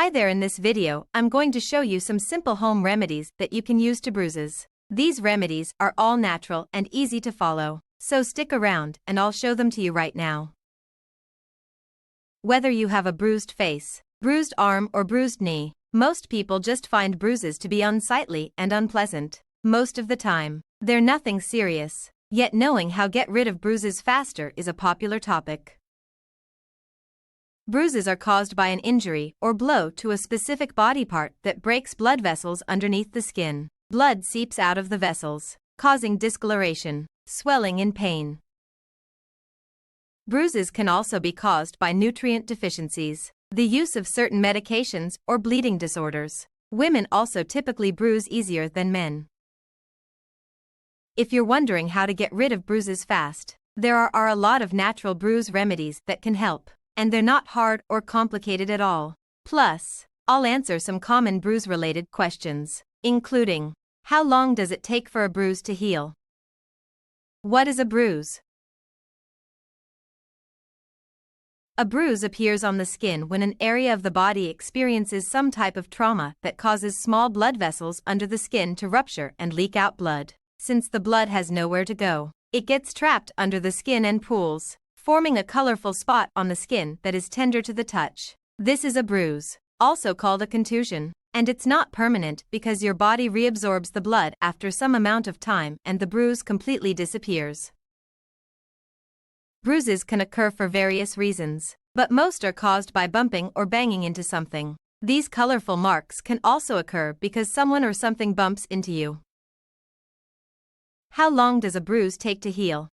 Hi there, in this video, I'm going to show you some simple home remedies that you can use to bruises. These remedies are all natural and easy to follow, so stick around and I'll show them to you right now. Whether you have a bruised face, bruised arm or bruised knee, most people just find bruises to be unsightly and unpleasant. Most of the time, they're nothing serious, yet knowing how to get rid of bruises faster is a popular topic. Bruises are caused by an injury or blow to a specific body part that breaks blood vessels underneath the skin. Blood seeps out of the vessels, causing discoloration, swelling and pain. Bruises can also be caused by nutrient deficiencies, the use of certain medications, or bleeding disorders. Women also typically bruise easier than men. If you're wondering how to get rid of bruises fast, there are a lot of natural bruise remedies that can help. And they're not hard or complicated at all. Plus, I'll answer some common bruise-related questions, including, how long does it take for a bruise to heal? What is a bruise? A bruise appears on the skin when an area of the body experiences some type of trauma that causes small blood vessels under the skin to rupture and leak out blood. Since the blood has nowhere to go, it gets trapped under the skin and pools, forming a colorful spot on the skin that is tender to the touch. This is a bruise, also called a contusion, and it's not permanent because your body reabsorbs the blood after some amount of time and the bruise completely disappears. Bruises can occur for various reasons, but most are caused by bumping or banging into something. These colorful marks can also occur because someone or something bumps into you. How long does a bruise take to heal?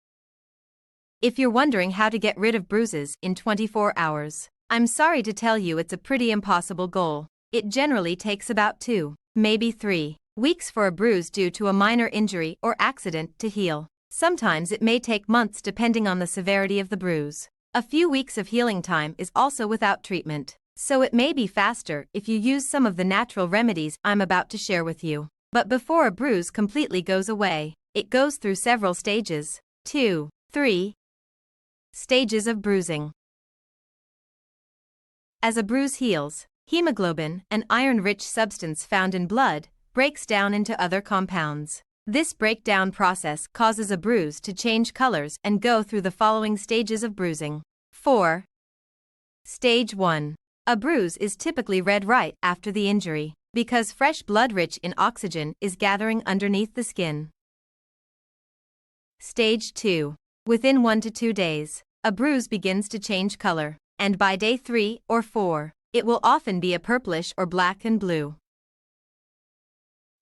If you're wondering how to get rid of bruises in 24 hours, I'm sorry to tell you it's a pretty impossible goal. It generally takes about 2, maybe 3 weeks for a bruise due to a minor injury or accident to heal. Sometimes it may take months depending on the severity of the bruise. A few weeks of healing time is also without treatment, so it may be faster if you use some of the natural remedies I'm about to share with you. But before a bruise completely goes away, it goes through several stages. 2, 3 Stages of bruising. As a bruise heals, hemoglobin, an iron-rich substance found in blood, breaks down into other compounds. This breakdown process causes a bruise to change colors and go through the following stages of bruising. 4. Stage 1. A bruise is typically red right after the injury, because fresh blood rich in oxygen is gathering underneath the skin. Stage 2. Within 1 to 2 days, a bruise begins to change color, and by day 3 or 4, it will often be a purplish or black and blue.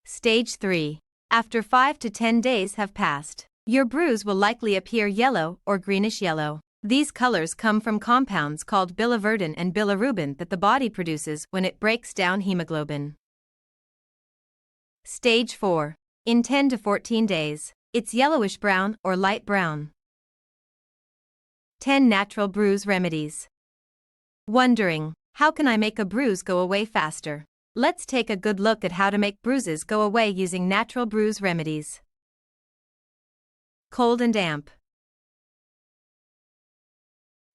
Stage 3. After 5 to 10 days have passed, your bruise will likely appear yellow or greenish yellow. These colors come from compounds called biliverdin and bilirubin that the body produces when it breaks down hemoglobin. Stage 4. In 10 to 14 days, it's yellowish brown or light brown. 10 natural bruise remedies. Wondering, how can I make a bruise go away faster? Let's take a good look at how to make bruises go away using natural bruise remedies. Cold and damp.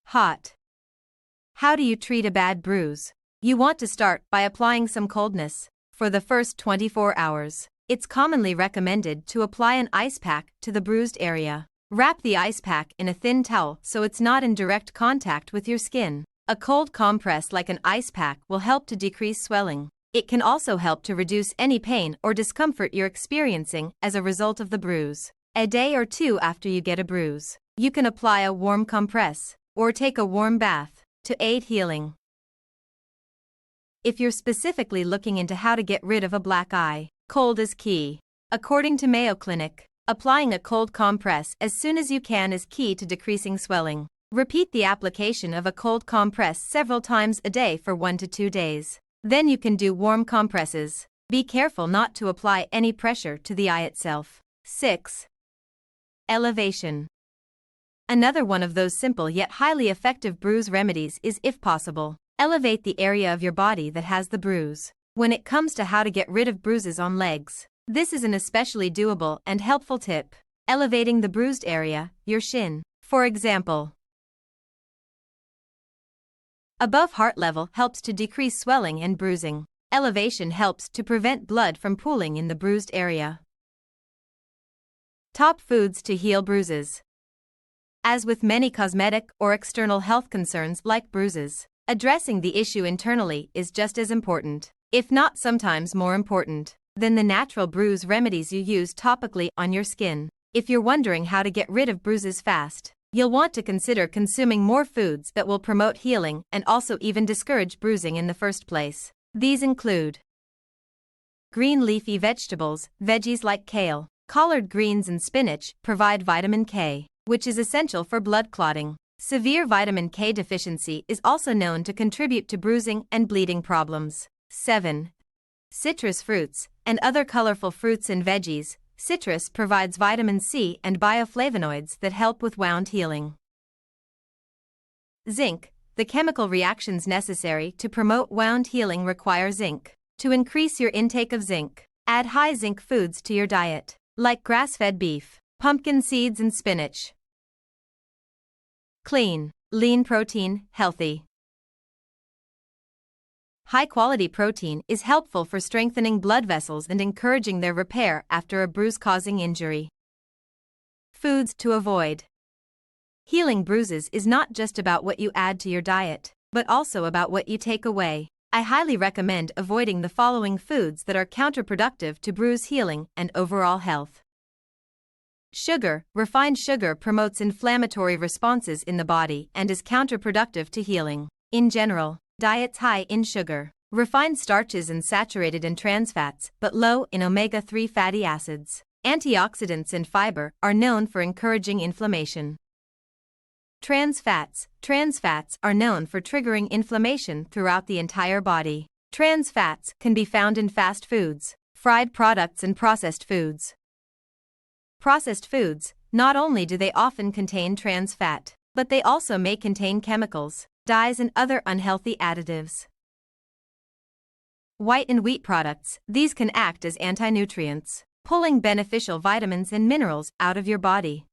Hot. How do you treat a bad bruise? You want to start by applying some coldness. For the first 24 hours, it's commonly recommended to apply an ice pack to the bruised area. Wrap the ice pack in a thin towel so it's not in direct contact with your skin. A cold compress like an ice pack will help to decrease swelling. It can also help to reduce any pain or discomfort you're experiencing as a result of the bruise. A day or 2 after you get a bruise, you can apply a warm compress or take a warm bath to aid healing. If you're specifically looking into how to get rid of a black eye, cold is key. According to Mayo Clinic, applying a cold compress as soon as you can is key to decreasing swelling. Repeat the application of a cold compress several times a day for 1 to 2 days. Then you can do warm compresses. Be careful not to apply any pressure to the eye itself. 6. Elevation. Another one of those simple yet highly effective bruise remedies is, if possible, elevate the area of your body that has the bruise. When it comes to how to get rid of bruises on legs, this is an especially doable and helpful tip. Elevating the bruised area, your shin, for example. Above heart level helps to decrease swelling and bruising. Elevation helps to prevent blood from pooling in the bruised area. Top foods to heal bruises. As with many cosmetic or external health concerns like bruises, addressing the issue internally is just as important, if not sometimes more important, than the natural bruise remedies you use topically on your skin. If you're wondering how to get rid of bruises fast, you'll want to consider consuming more foods that will promote healing and also even discourage bruising in the first place. These include green leafy vegetables. Veggies like kale, collard greens and spinach provide vitamin K, which is essential for blood clotting. Severe vitamin K deficiency is also known to contribute to bruising and bleeding problems. 7. Citrus fruits and other colorful fruits and veggies. Citrus provides vitamin C and bioflavonoids that help with wound healing. Zinc. The chemical reactions necessary to promote wound healing require zinc. To increase your intake of zinc, add high zinc foods to your diet, like grass-fed beef, pumpkin seeds and spinach. Clean, lean protein, healthy. High-quality protein is helpful for strengthening blood vessels and encouraging their repair after a bruise-causing injury. Foods to avoid. Healing bruises is not just about what you add to your diet, but also about what you take away. I highly recommend avoiding the following foods that are counterproductive to bruise healing and overall health. Sugar. Refined sugar promotes inflammatory responses in the body and is counterproductive to healing. In general, diets high in sugar, refined starches and saturated in trans fats, but low in omega-3 fatty acids, antioxidants and fiber are known for encouraging inflammation. Trans fats. Trans fats are known for triggering inflammation throughout the entire body. Trans fats can be found in fast foods, fried products and processed foods. Processed foods, not only do they often contain trans fat, but they also may contain chemicals, dyes and other unhealthy additives. White and wheat products. These can act as anti-nutrients, pulling beneficial vitamins and minerals out of your body.